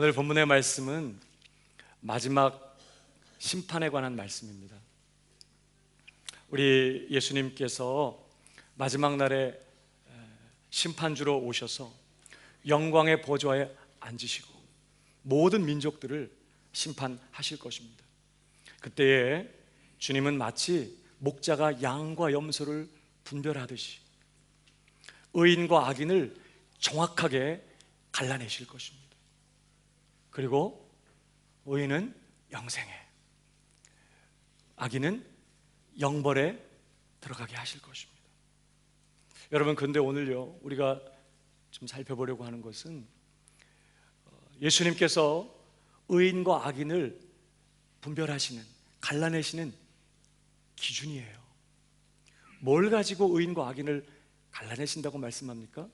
오늘 본문의 말씀은 마지막 심판에 관한 말씀입니다. 우리 예수님께서 마지막 날에 심판주로 오셔서 영광의 보좌에 앉으시고 모든 민족들을 심판하실 것입니다. 그때에 주님은 마치 목자가 양과 염소를 분별하듯이 의인과 악인을 정확하게 갈라내실 것입니다. 그리고 의인은 영생에, 악인은 영벌에 들어가게 하실 것입니다. 여러분, 그런데 오늘요, 우리가 좀 살펴보려고 하는 것은 예수님께서 의인과 악인을 분별하시는, 갈라내시는 기준이에요. 뭘 가지고 의인과 악인을 갈라내신다고 말씀합니까?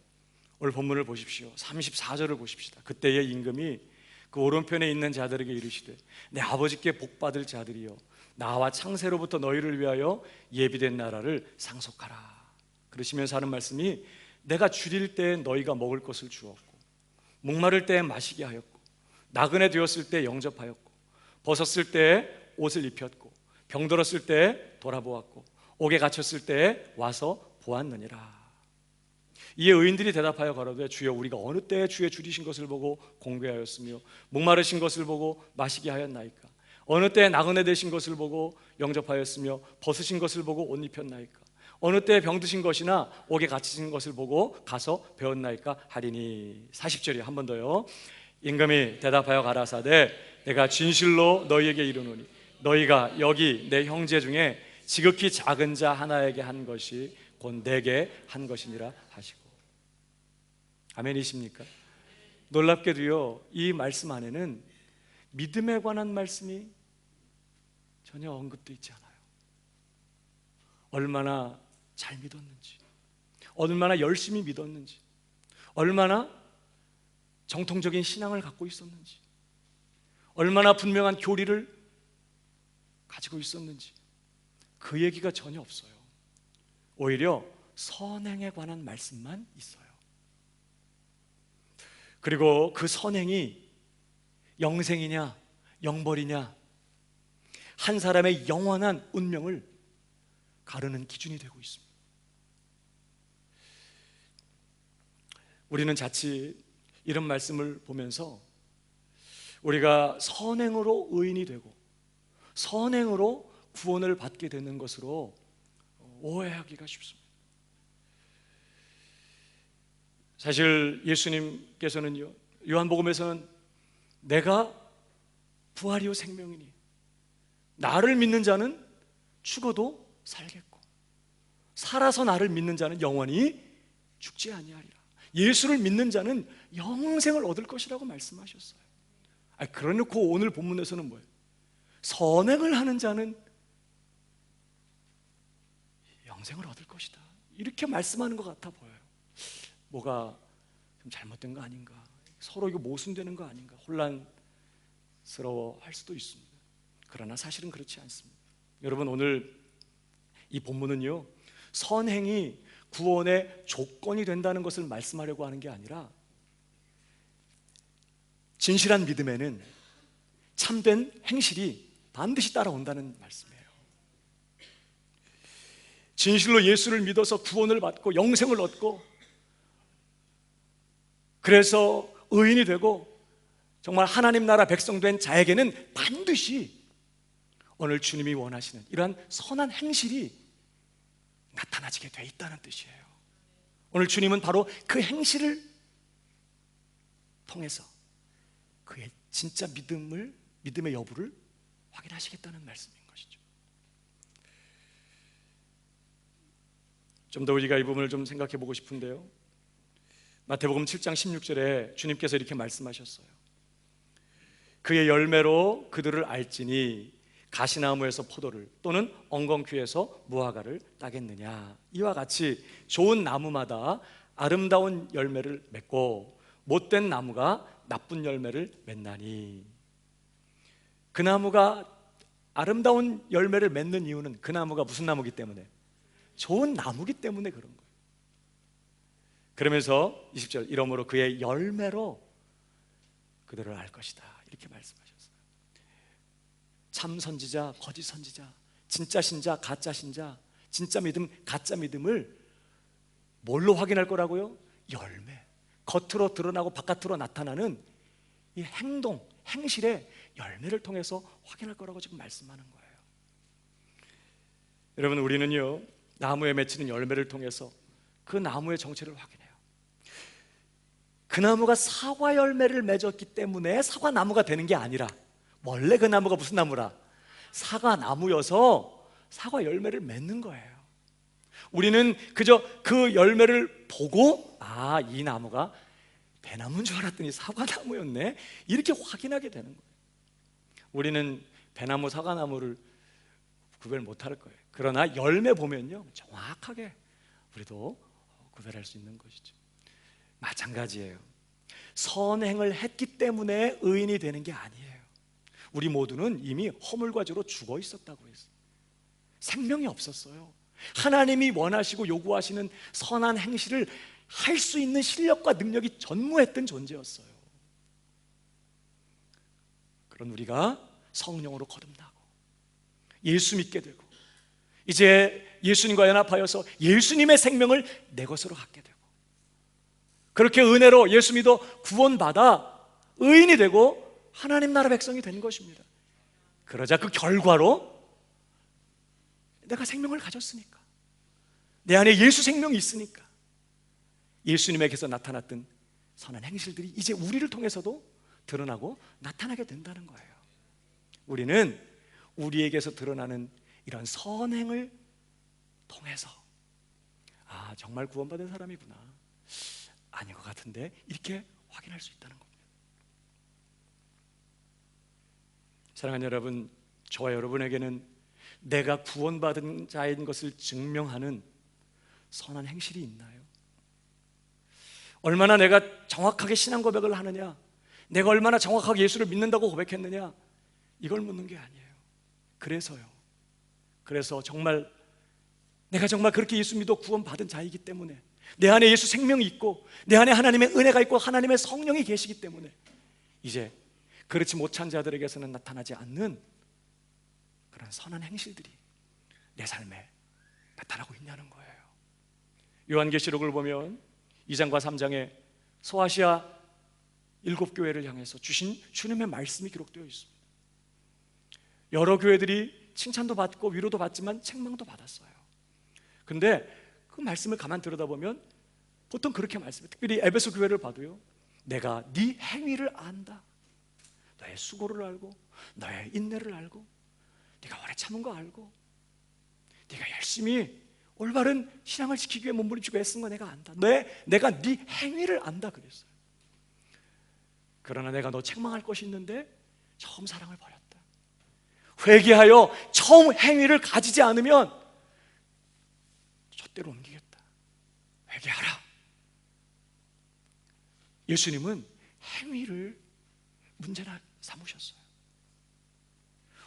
오늘 본문을 보십시오. 34절을 보십시다. 그때의 임금이 그 오른편에 있는 자들에게 이르시되 내 아버지께 복받을 자들이여 나와 창세로부터 너희를 위하여 예비된 나라를 상속하라. 그러시면서 하는 말씀이 내가 줄일 때에 너희가 먹을 것을 주었고 목마를 때에 마시게 하였고 나그네 되었을 때 영접하였고 벗었을 때에 옷을 입혔고 병들었을 때에 돌아보았고 옥에 갇혔을 때에 와서 보았느니라. 이에 의인들이 대답하여 가로되 주여 우리가 어느 때에 주의 줄이신 것을 보고 공개하였으며 목마르신 것을 보고 마시게 하였나이까? 어느 때에 나그네 되신 것을 보고 영접하였으며 벗으신 것을 보고 옷 입혔나이까? 어느 때에 병드신 것이나 옥에 갇히신 것을 보고 가서 배웠나이까 하리니. 40절이 한 번 더요. 임금이 대답하여 가라사대 내가 진실로 너희에게 이르노니 너희가 여기 내 형제 중에 지극히 작은 자 하나에게 한 것이 곧 내게 한 것이니라 하시고. 아멘이십니까? 놀랍게도요, 이 말씀 안에는 믿음에 관한 말씀이 전혀 언급되어 있지 않아요. 얼마나 잘 믿었는지, 얼마나 열심히 믿었는지, 얼마나 정통적인 신앙을 갖고 있었는지, 얼마나 분명한 교리를 가지고 있었는지 그 얘기가 전혀 없어요. 오히려 선행에 관한 말씀만 있어요. 그리고 그 선행이 영생이냐 영벌이냐, 한 사람의 영원한 운명을 가르는 기준이 되고 있습니다. 우리는 자칫 이런 말씀을 보면서 우리가 선행으로 의인이 되고 선행으로 구원을 받게 되는 것으로 오해하기가 쉽습니다. 사실 예수님께서는요, 요한복음에서는 내가 부활이요 생명이니 나를 믿는 자는 죽어도 살겠고 살아서 나를 믿는 자는 영원히 죽지 아니하리라. 예수를 믿는 자는 영생을 얻을 것이라고 말씀하셨어요. 그러놓고 오늘 본문에서는 뭐예요? 선행을 하는 자는 영생을 얻을 것이다, 이렇게 말씀하는 것 같아 보여요. 뭐가 좀 잘못된 거 아닌가, 서로 이거 모순되는 거 아닌가 혼란스러워 할 수도 있습니다. 그러나 사실은 그렇지 않습니다. 여러분, 오늘 이 본문은요, 선행이 구원의 조건이 된다는 것을 말씀하려고 하는 게 아니라 진실한 믿음에는 참된 행실이 반드시 따라온다는 말씀이에요. 진실로 예수를 믿어서 구원을 받고 영생을 얻고 그래서 의인이 되고 정말 하나님 나라 백성 된 자에게는 반드시 오늘 주님이 원하시는 이러한 선한 행실이 나타나지게 돼 있다는 뜻이에요. 오늘 주님은 바로 그 행실을 통해서 그의 진짜 믿음의 여부를 확인하시겠다는 말씀인 것이죠. 좀 더 우리가 이 부분을 좀 생각해 보고 싶은데요, 마태복음 7장 16절에 주님께서 이렇게 말씀하셨어요. 그의 열매로 그들을 알지니 가시나무에서 포도를 또는 엉겅퀴에서 무화과를 따겠느냐. 이와 같이 좋은 나무마다 아름다운 열매를 맺고 못된 나무가 나쁜 열매를 맺나니. 그 나무가 아름다운 열매를 맺는 이유는 그 나무가 무슨 나무기 때문에? 좋은 나무기 때문에 그런 거예요. 그러면서 20절, 이러므로 그의 열매로 그들을 알 것이다. 이렇게 말씀하셨어요. 참 선지자, 거짓 선지자, 진짜 신자, 가짜 신자, 진짜 믿음, 가짜 믿음을 뭘로 확인할 거라고요? 열매. 겉으로 드러나고 바깥으로 나타나는 이 행동, 행실의 열매를 통해서 확인할 거라고 지금 말씀하는 거예요. 여러분, 우리는요, 나무에 맺히는 열매를 통해서 그 나무의 정체를 확인해요. 그 나무가 사과 열매를 맺었기 때문에 사과 나무가 되는 게 아니라, 원래 그 나무가 무슨 나무라? 사과 나무여서 사과 열매를 맺는 거예요. 우리는 그저 그 열매를 보고, 아, 이 나무가 배나무인 줄 알았더니 사과나무였네, 이렇게 확인하게 되는 거예요. 우리는 배나무, 사과나무를 구별 못할 거예요. 그러나 열매 보면요, 정확하게 우리도 구별할 수 있는 것이죠. 마찬가지예요. 선행을 했기 때문에 의인이 되는 게 아니에요. 우리 모두는 이미 허물과 죄로 죽어 있었다고 했어요. 생명이 없었어요. 하나님이 원하시고 요구하시는 선한 행실을 할 수 있는 실력과 능력이 전무했던 존재였어요. 그런 우리가 성령으로 거듭나고 예수 믿게 되고, 이제 예수님과 연합하여서 예수님의 생명을 내 것으로 갖게 되고, 그렇게 은혜로 예수 믿어 구원받아 의인이 되고 하나님 나라 백성이 된 것입니다. 그러자 그 결과로 내가 생명을 가졌으니까, 내 안에 예수 생명이 있으니까 예수님에게서 나타났던 선한 행실들이 이제 우리를 통해서도 드러나고 나타나게 된다는 거예요. 우리는 우리에게서 드러나는 이런 선행을 통해서, 아, 정말 구원받은 사람이구나, 아닌 것 같은데, 이렇게 확인할 수 있다는 겁니다. 사랑하는 여러분, 저와 여러분에게는 내가 구원받은 자인 것을 증명하는 선한 행실이 있나요? 얼마나 내가 정확하게 신앙 고백을 하느냐, 내가 얼마나 정확하게 예수를 믿는다고 고백했느냐, 이걸 묻는 게 아니에요. 그래서 정말 내가 정말 그렇게 예수 믿어 구원받은 자이기 때문에, 내 안에 예수 생명이 있고 내 안에 하나님의 은혜가 있고 하나님의 성령이 계시기 때문에 이제 그렇지 못한 자들에게서는 나타나지 않는 그런 선한 행실들이 내 삶에 나타나고 있냐는 거예요. 요한계시록을 보면 2장과 3장에 소아시아 7교회를 향해서 주신 주님의 말씀이 기록되어 있습니다. 여러 교회들이 칭찬도 받고 위로도 받지만 책망도 받았어요. 근데 그 말씀을 가만 들여다보면 보통 그렇게 말씀해요. 특별히 에베소 교회를 봐도요, 내가 네 행위를 안다, 너의 수고를 알고 너의 인내를 알고 네가 오래 참은 거 알고 네가 열심히 올바른 신앙을 지키기 위해 몸부림치고 애쓴 거 내가 안다, 내가 네 행위를 안다 그랬어요. 그러나 내가 너 책망할 것이 있는데 처음 사랑을 버렸다. 회개하여 처음 행위를 가지지 않으면 잣대로 옮기겠다. 회개하라. 예수님은 행위를 문제나 삼으셨어요.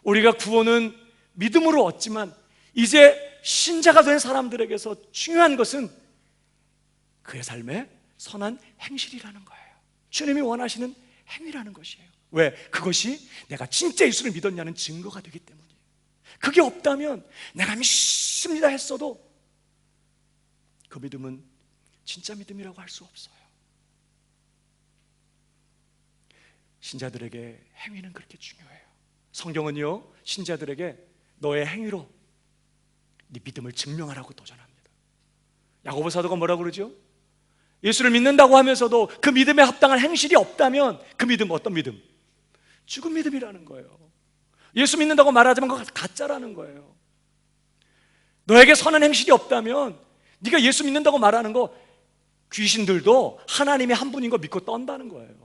우리가 구원은 믿음으로 얻지만 이제 신자가 된 사람들에게서 중요한 것은 그의 삶에 선한 행실이라는 거예요. 주님이 원하시는 행위라는 것이에요. 왜? 그것이 내가 진짜 예수를 믿었냐는 증거가 되기 때문이에요. 그게 없다면 내가 믿습니다 했어도 그 믿음은 진짜 믿음이라고 할 수 없어요. 신자들에게 행위는 그렇게 중요해요. 성경은요, 신자들에게 너의 행위로 네 믿음을 증명하라고 도전합니다. 야고보 사도가 뭐라고 그러죠? 예수를 믿는다고 하면서도 그 믿음에 합당한 행실이 없다면 그 믿음 어떤 믿음? 죽은 믿음이라는 거예요. 예수 믿는다고 말하지만 그거 가짜라는 거예요. 너에게 선한 행실이 없다면 네가 예수 믿는다고 말하는 거 귀신들도 하나님이 한 분인 거 믿고 떤다는 거예요.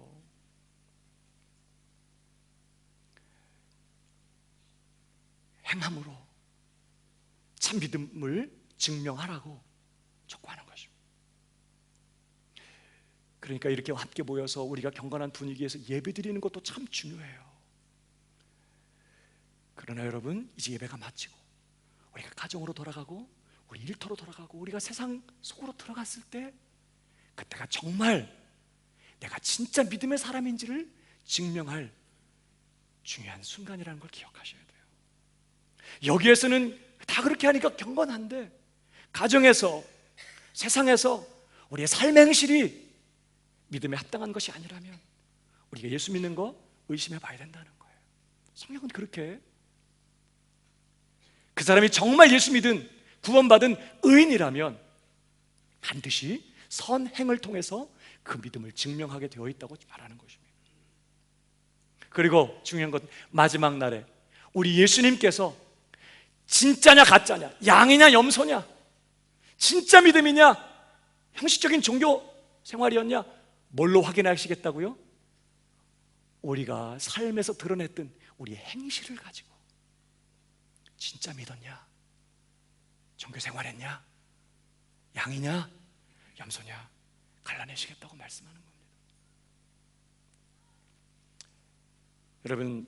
행함으로 참 믿음을 증명하라고 촉구하는 것입니다. 그러니까 이렇게 함께 모여서 우리가 경건한 분위기에서 예배드리는 것도 참 중요해요. 그러나 여러분, 이제 예배가 마치고 우리가 가정으로 돌아가고 우리 일터로 돌아가고 우리가 세상 속으로 들어갔을 때, 그때가 정말 내가 진짜 믿음의 사람인지를 증명할 중요한 순간이라는 걸 기억하셔야 돼요. 여기에서는 다 그렇게 하니까 경건한데, 가정에서, 세상에서 우리의 삶의 행실이 믿음에 합당한 것이 아니라면 우리가 예수 믿는 거 의심해 봐야 된다는 거예요. 성경은 그렇게 해. 그 사람이 정말 예수 믿은, 구원받은 의인이라면 반드시 선행을 통해서 그 믿음을 증명하게 되어 있다고 말하는 것입니다. 그리고 중요한 건 마지막 날에 우리 예수님께서 진짜냐 가짜냐, 양이냐 염소냐, 진짜 믿음이냐 형식적인 종교 생활이었냐, 뭘로 확인하시겠다고요? 우리가 삶에서 드러냈던 우리의 행실을 가지고 진짜 믿었냐, 종교 생활했냐, 양이냐 염소냐 갈라내시겠다고 말씀하는 겁니다. 여러분,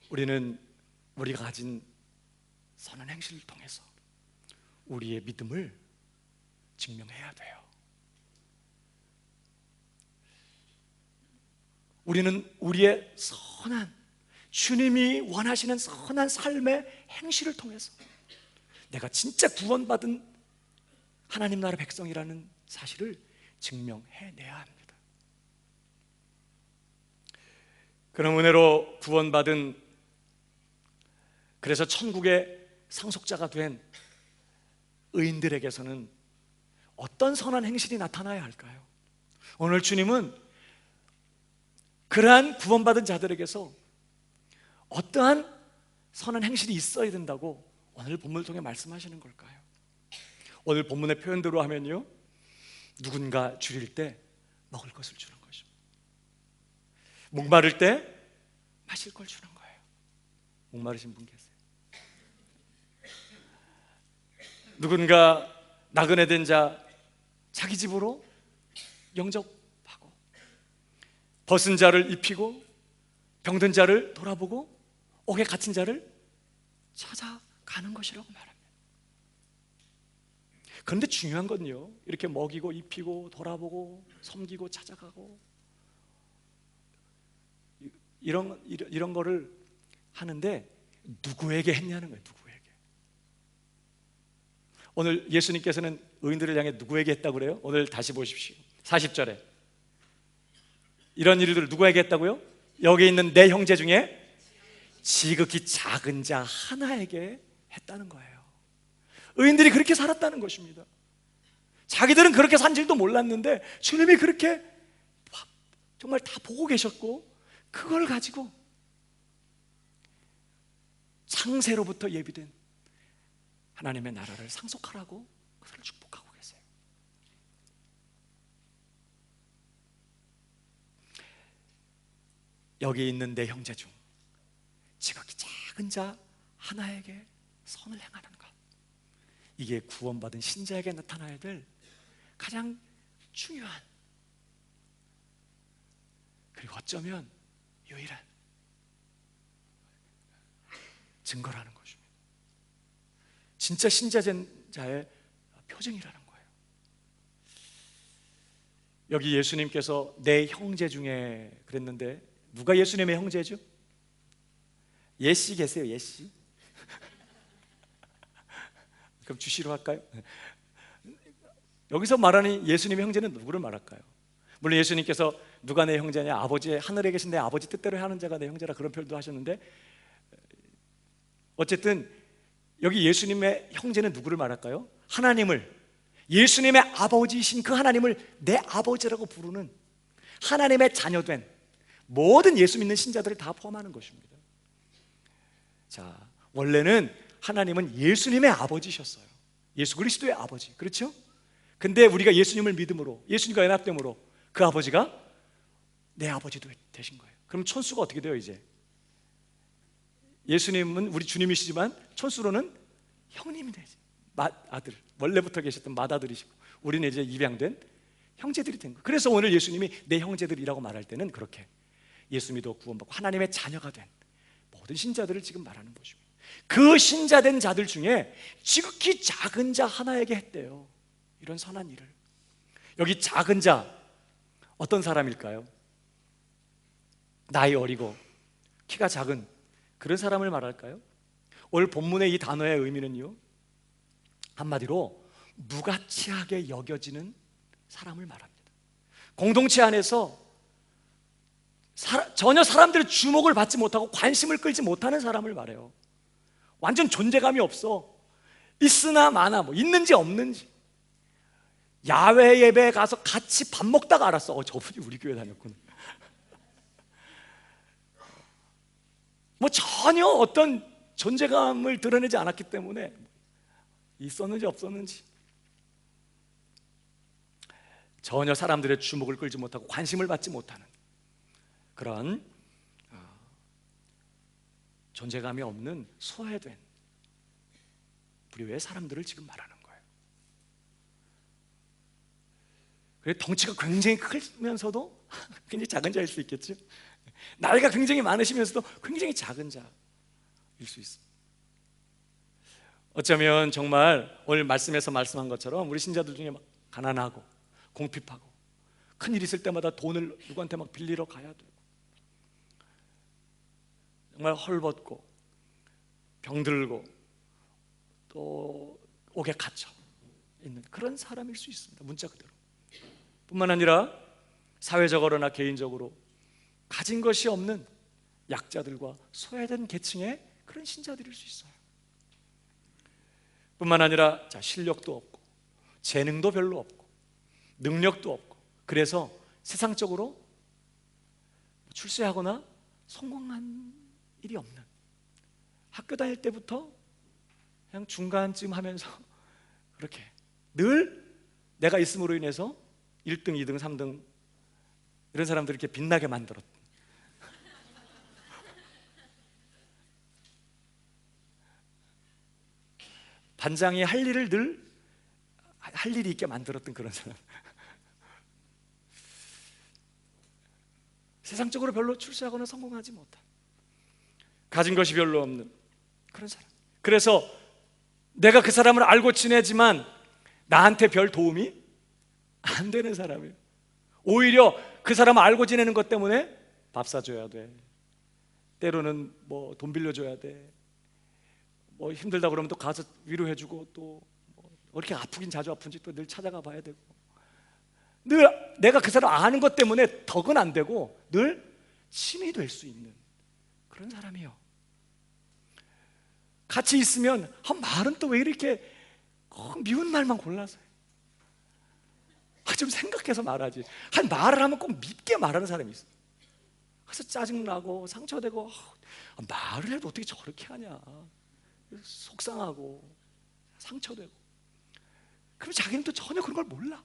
우리는 우리가 가진 선한 행실을 통해서 우리의 믿음을 증명해야 돼요. 우리는 우리의 선한, 주님이 원하시는 선한 삶의 행실을 통해서 내가 진짜 구원받은 하나님 나라 백성이라는 사실을 증명해내야 합니다. 그런 은혜로 구원받은, 그래서 천국의 상속자가 된 의인들에게서는 어떤 선한 행실이 나타나야 할까요? 오늘 주님은 그러한 구원받은 자들에게서 어떠한 선한 행실이 있어야 된다고 오늘 본문을 통해 말씀하시는 걸까요? 오늘 본문의 표현대로 하면요, 누군가 줄일 때 먹을 것을 주는 것입니다. 목마를 때 마실 걸 주는 거예요. 목마르신 분 계세요? 누군가 나그네 된 자 자기 집으로 영접하고, 벗은 자를 입히고, 병든 자를 돌아보고, 옥에 갇힌 자를 찾아가는 것이라고 말합니다. 그런데 중요한 건요, 이렇게 먹이고 입히고 돌아보고 섬기고 찾아가고 이런 거를 하는데 누구에게 했냐는 거예요. 누구에게. 오늘 예수님께서는 의인들을 향해 누구에게 했다고 그래요? 오늘 다시 보십시오. 40절에 이런 일들을 누구에게 했다고요? 여기 있는 내 형제 중에 지극히 작은 자 하나에게 했다는 거예요. 의인들이 그렇게 살았다는 것입니다. 자기들은 그렇게 산 줄도 몰랐는데 주님이 그렇게 정말 다 보고 계셨고, 그걸 가지고 창세로부터 예비된 하나님의 나라를 상속하라고 그들을 축복하고 계세요. 여기 있는 내 형제 중 지극히 작은 자 하나에게 선을 행하는 것, 이게 구원받은 신자에게 나타나야 될 가장 중요한, 그리고 어쩌면 유일한 증거라는 것입니다. 진짜 신자된 자의 표징이라는 거예요. 여기 예수님께서 내 형제 중에 그랬는데 누가 예수님의 형제죠? 예씨 계세요? 예씨? 그럼 주시로 할까요? 여기서 말하는 예수님의 형제는 누구를 말할까요? 물론 예수님께서 누가 내 형제냐, 아버지 하늘에 계신 내 아버지 뜻대로 하는 자가 내 형제라, 그런 표현도 하셨는데, 어쨌든 여기 예수님의 형제는 누구를 말할까요? 하나님을, 예수님의 아버지이신 그 하나님을 내 아버지라고 부르는 하나님의 자녀된 모든 예수 믿는 신자들을 다 포함하는 것입니다. 자, 원래는 하나님은 예수님의 아버지셨어요. 예수 그리스도의 아버지, 그렇죠? 근데 우리가 예수님을 믿음으로, 예수님과 연합됨으로 그 아버지가 내 아버지도 되신 거예요. 그럼 천수가 어떻게 돼요? 이제 예수님은 우리 주님이시지만 천수로는 형님이 되지, 아들, 원래부터 계셨던 맏아들이시고 우리는 이제 입양된 형제들이 된 거예요. 그래서 오늘 예수님이 내 형제들이라고 말할 때는 그렇게 예수 믿어 구원받고 하나님의 자녀가 된 모든 신자들을 지금 말하는 것입니다. 그 신자된 자들 중에 지극히 작은 자 하나에게 했대요, 이런 선한 일을. 여기 작은 자 어떤 사람일까요? 나이 어리고 키가 작은 그런 사람을 말할까요? 오늘 본문의 이 단어의 의미는요, 한마디로 무가치하게 여겨지는 사람을 말합니다. 공동체 안에서 전혀 사람들의 주목을 받지 못하고 관심을 끌지 못하는 사람을 말해요. 완전 존재감이 없어. 있으나 마나, 뭐 있는지 없는지. 야외 예배에 가서 같이 밥 먹다가 알았어. 저분이 우리 교회 다녔구나. 뭐 전혀 어떤 존재감을 드러내지 않았기 때문에 있었는지 없었는지, 전혀 사람들의 주목을 끌지 못하고 관심을 받지 못하는 그런 존재감이 없는 소외된 부류의 사람들을 지금 말하는 거예요. 그래, 덩치가 굉장히 크면서도 굉장히 작은 자일 수 있겠죠. 나이가 굉장히 많으시면서도 굉장히 작은 자일 수 있습니다. 어쩌면 정말 오늘 말씀에서 말씀한 것처럼 우리 신자들 중에 막 가난하고 공핍하고 큰일 있을 때마다 돈을 누구한테 막 빌리러 가야 되고 정말 헐벗고 병들고 또 옥에 갇혀 있는 그런 사람일 수 있습니다. 문자 그대로. 뿐만 아니라 사회적으로나 개인적으로 가진 것이 없는 약자들과 소외된 계층의 그런 신자들일 수 있어요. 뿐만 아니라 실력도 없고 재능도 별로 없고 능력도 없고, 그래서 세상적으로 출세하거나 성공한 일이 없는, 학교 다닐 때부터 그냥 중간쯤 하면서 그렇게 늘 내가 있음으로 인해서 1등, 2등, 3등 이런 사람들을 이렇게 빛나게 만들었던, 반장이 할 일을 늘 할 일이 있게 만들었던 그런 사람, 세상적으로 별로 출세하거나 성공하지 못한, 가진 것이 별로 없는 그런 사람. 그래서 내가 그 사람을 알고 지내지만 나한테 별 도움이 안 되는 사람이에요. 오히려 그 사람을 알고 지내는 것 때문에 밥 사줘야 돼, 때로는 뭐 돈 빌려줘야 돼, 뭐 힘들다 그러면 또 가서 위로해주고, 또 뭐 이렇게 아프긴 자주 아픈지 또 늘 찾아가 봐야 되고, 늘 내가 그 사람 아는 것 때문에 덕은 안 되고 늘 힘이 될 수 있는 그런 사람이에요. 같이 있으면 말은 또 왜 이렇게 미운 말만 골라서 해? 좀 생각해서 말하지. 말을 하면 꼭 밉게 말하는 사람이 있어. 그래서 짜증나고 상처되고, 말을 해도 어떻게 저렇게 하냐, 속상하고 상처되고. 그럼 자기는 또 전혀 그런 걸 몰라.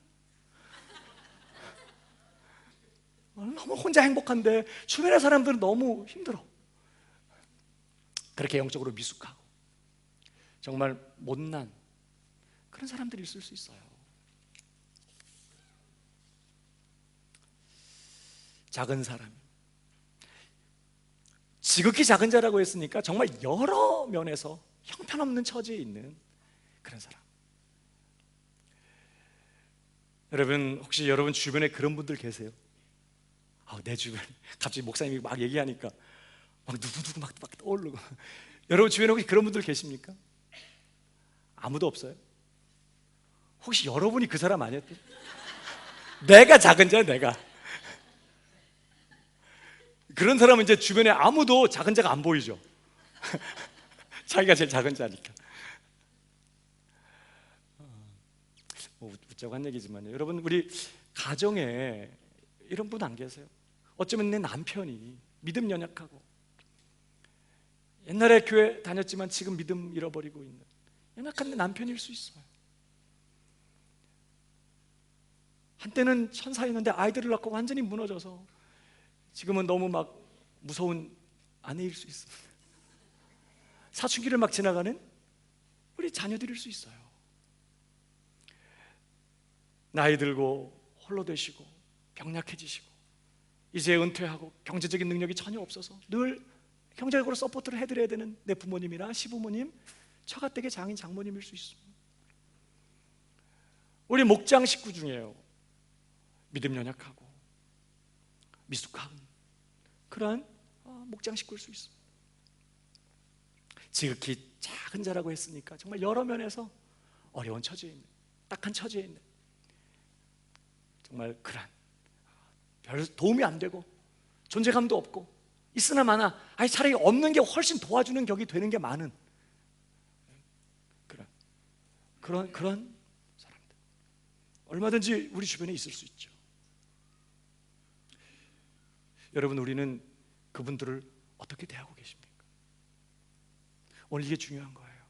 너무 혼자 행복한데 주변의 사람들은 너무 힘들어. 그렇게 영적으로 미숙하고 정말 못난 그런 사람들이 있을 수 있어요. 작은 사람, 지극히 작은 자라고 했으니까 정말 여러 면에서 형편없는 처지에 있는 그런 사람. 여러분, 혹시 여러분 주변에 그런 분들 계세요? 내 주변에 갑자기 목사님이 막 얘기하니까 막 누구 막 떠오르고. 여러분 주변에 혹시 그런 분들 계십니까? 아무도 없어요? 혹시 여러분이 그 사람 아니었대? 내가 작은 자야, 내가. 그런 사람은 이제 주변에 아무도 작은 자가 안 보이죠. 자기가 제일 작은 자니까. 웃자고 한 얘기지만요, 여러분, 우리 가정에 이런 분 안 계세요? 어쩌면 내 남편이 믿음 연약하고 옛날에 교회 다녔지만 지금 믿음 잃어버리고 있는 연약한 내 남편일 수 있어요. 한때는 천사였는데 아이들을 낳고 완전히 무너져서 지금은 너무 막 무서운 아내일 수 있습니다. 사춘기를 막 지나가는 우리 자녀들일 수 있어요. 나이 들고 홀로 되시고 병약해지시고 이제 은퇴하고 경제적인 능력이 전혀 없어서 늘 경제적으로 서포트를 해드려야 되는 내 부모님이나 시부모님, 처가댁의 장인 장모님일 수 있습니다. 우리 목장 식구 중에요, 믿음 연약하고 미숙한 그러한 목장 식구일 수 있습니다. 지극히 작은 자라고 했으니까 정말 여러 면에서 어려운 처지에 있는, 딱한 처지에 있는, 정말 그러한 별 도움이 안 되고 존재감도 없고 있으나 마나 차라리 없는 게 훨씬 도와주는 격이 되는 게 많은 그런 사람들 얼마든지 우리 주변에 있을 수 있죠. 여러분, 우리는 그분들을 어떻게 대하고 계십니까? 오늘 이게 중요한 거예요.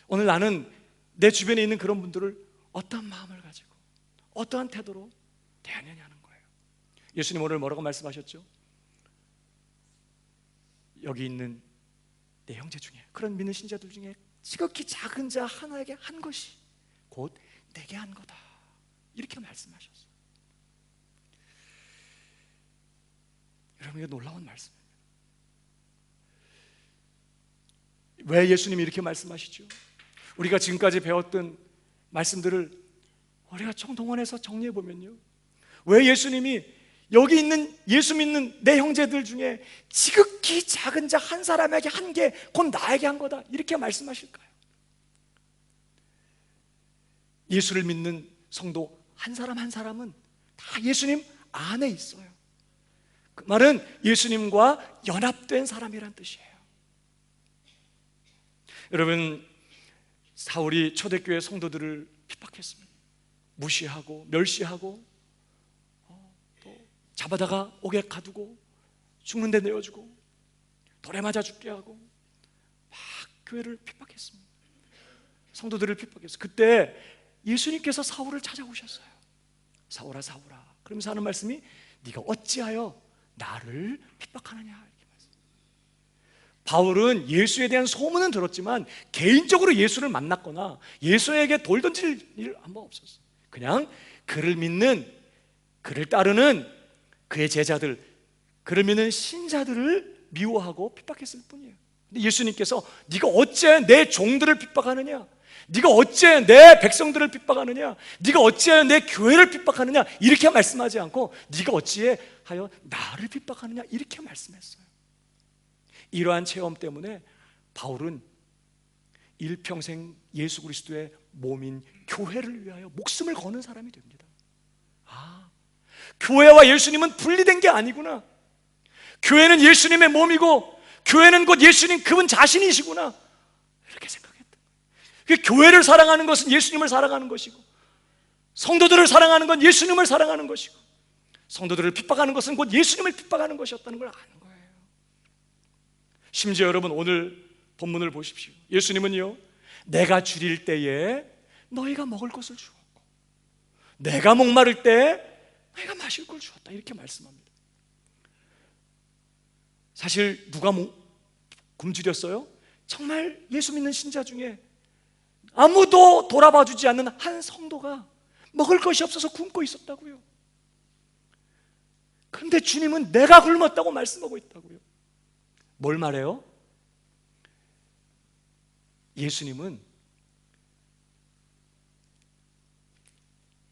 오늘 나는 내 주변에 있는 그런 분들을 어떠한 마음을 가지고 어떠한 태도로 대하느냐는 거예요. 예수님 오늘 뭐라고 말씀하셨죠? 여기 있는 내 형제 중에, 그런 믿는 신자들 중에 지극히 작은 자 하나에게 한 것이 곧 내게 한 거다, 이렇게 말씀하셨어요. 여러분, 이게 놀라운 말씀입니다. 왜 예수님이 이렇게 말씀하시죠? 우리가 지금까지 배웠던 말씀들을 우리가 총동원해서 정리해보면요, 왜 예수님이 여기 있는 예수 믿는 내 형제들 중에 지극히 작은 자 한 사람에게 한 게 곧 나에게 한 거다, 이렇게 말씀하실까요? 예수를 믿는 성도 한 사람 한 사람은 다 예수님 안에 있어요. 그 말은 예수님과 연합된 사람이란 뜻이에요. 여러분, 사울이 초대교회 성도들을 핍박했습니다. 무시하고 멸시하고 또 잡아다가 옥에 가두고 죽는 데 내어주고 돌에 맞아 죽게 하고 막 교회를 핍박했습니다. 성도들을 핍박했어요. 그때 예수님께서 사울을 찾아오셨어요. 사울아 사울아, 그러면서 하는 말씀이 네가 어찌하여 나를 핍박하느냐, 이렇게 말씀. 바울은 예수에 대한 소문은 들었지만 개인적으로 예수를 만났거나 예수에게 돌 던질 일 한 번 없었어요. 그냥 그를 믿는, 그를 따르는 그의 제자들, 그를 믿는 신자들을 미워하고 핍박했을 뿐이에요. 근데 예수님께서 네가 어째 내 종들을 핍박하느냐, 네가 어째 내 백성들을 핍박하느냐, 네가 어찌하여 내 교회를 핍박하느냐, 이렇게 말씀하지 않고 네가 어찌하여 나를 핍박하느냐, 이렇게 말씀했어요. 이러한 체험 때문에 바울은 일평생 예수 그리스도의 몸인 교회를 위하여 목숨을 거는 사람이 됩니다. 교회와 예수님은 분리된 게 아니구나, 교회는 예수님의 몸이고 교회는 곧 예수님 그분 자신이시구나, 이렇게 생각했던 거예요. 교회를 사랑하는 것은 예수님을 사랑하는 것이고, 성도들을 사랑하는 건 예수님을 사랑하는 것이고, 성도들을 핍박하는 것은 곧 예수님을 핍박하는 것이었다는 걸 아는 거예요. 심지어 여러분, 오늘 본문을 보십시오. 예수님은요, 내가 줄일 때에 너희가 먹을 것을 주었고 내가 목마를 때 너희가 마실 걸 주었다, 이렇게 말씀합니다. 사실 누가 굶주렸어요? 정말 예수 믿는 신자 중에 아무도 돌아봐 주지 않는 한 성도가 먹을 것이 없어서 굶고 있었다고요. 그런데 주님은 내가 굶었다고 말씀하고 있다고요. 뭘 말해요? 예수님은